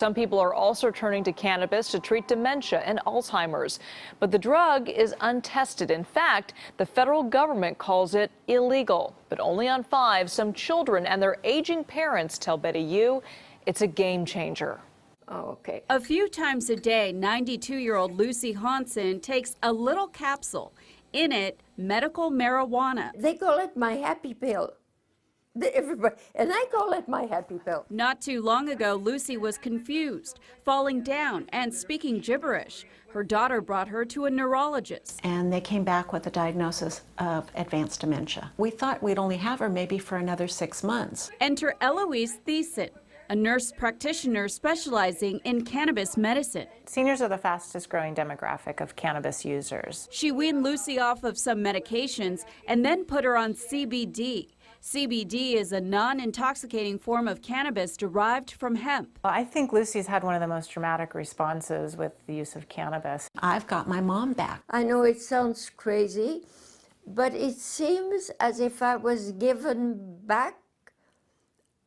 Some people are also turning to cannabis to treat dementia and Alzheimer's. But the drug is untested. In fact, the federal government calls it illegal. But only on 5, some children and their aging parents tell Betty Yu it's a game changer. Oh, okay. A few times a day, 92-year-old Lucy Hansen takes a little capsule. In it, medical marijuana. They call it my happy pill. Everybody, and I call it my happy pill. Not too long ago, Lucy was confused, falling down and speaking gibberish. Her daughter brought her to a neurologist. And they came back with a diagnosis of advanced dementia. We thought we'd only have her maybe for another 6 months. Enter Eloise Thiessen, a nurse practitioner specializing in cannabis medicine. Seniors are the fastest growing demographic of cannabis users. She weaned Lucy off of some medications and then put her on CBD. CBD is a non-intoxicating form of cannabis derived from hemp. I think Lucy's had one of the most dramatic responses with the use of cannabis. I've got my mom back. I know it sounds crazy, but it seems as if I was given back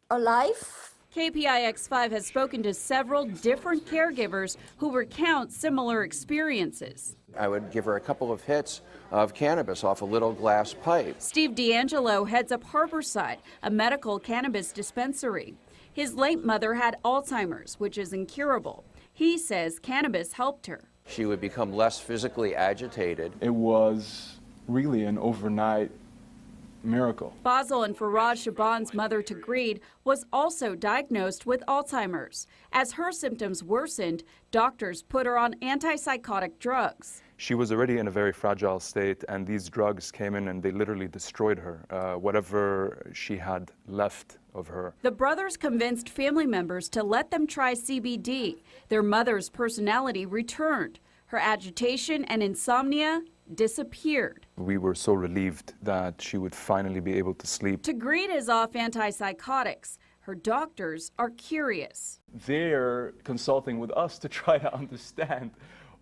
a life. KPIX 5 has spoken to several different caregivers who recount similar experiences. I would give her a couple of hits of cannabis off a little glass pipe. Steve D'Angelo heads up Harborside, a medical cannabis dispensary. His late mother had Alzheimer's, which is incurable. He says cannabis helped her. She would become less physically agitated. It was really an overnight miracle. Basel and Faraz Shaban's mother, Tagreed, was also diagnosed with Alzheimer's. As her symptoms worsened, doctors put her on antipsychotic drugs. She was already in a very fragile state, and these drugs came in and they literally destroyed her, whatever she had left of her. The brothers convinced family members to let them try CBD. Their mother's personality returned. Her agitation and insomnia disappeared. We were so relieved that she would finally be able to sleep. Tagreed is off antipsychotics. Her doctors are curious. They're consulting with us to try to understand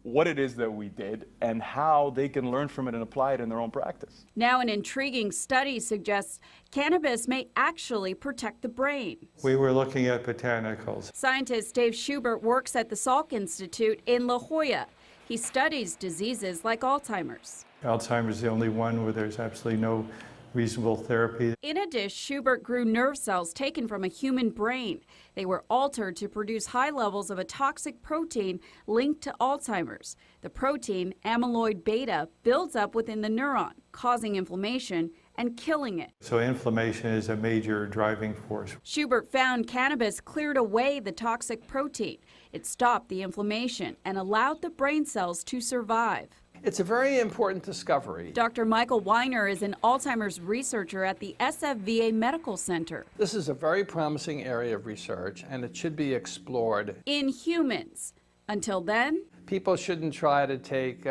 what it is that we did and how they can learn from it and apply it in their own practice. Now an intriguing study suggests cannabis may actually protect the brain. We were looking at botanicals. Scientist Dave Schubert works at the Salk Institute in La Jolla. He studies diseases like Alzheimer's. Alzheimer's is the only one where there's absolutely no reasonable therapy. In a dish, Schubert grew nerve cells taken from a human brain. They were altered to produce high levels of a toxic protein linked to Alzheimer's. The protein, amyloid beta, builds up within the neuron, causing inflammation and killing it. So inflammation is a major driving force. Schubert found cannabis cleared away the toxic protein. It stopped the inflammation and allowed the brain cells to survive. It's a very important discovery. Dr. Michael Weiner is an Alzheimer's researcher at the SFVA Medical Center. This is a very promising area of research, and it should be explored in humans. Until then, people shouldn't try to take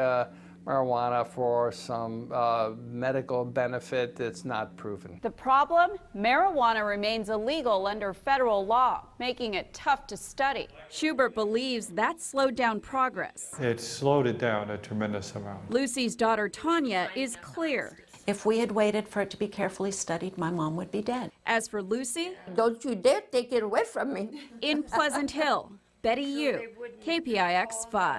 marijuana for some medical benefit that's not proven. The problem? Marijuana remains illegal under federal law, making it tough to study. Schubert believes that slowed down progress. It slowed it down a tremendous amount. Lucy's daughter, Tanya, is clear. If we had waited for it to be carefully studied, my mom would be dead. As for Lucy, don't you dare take it away from me. in Pleasant Hill, Betty Yu, KPIX 5.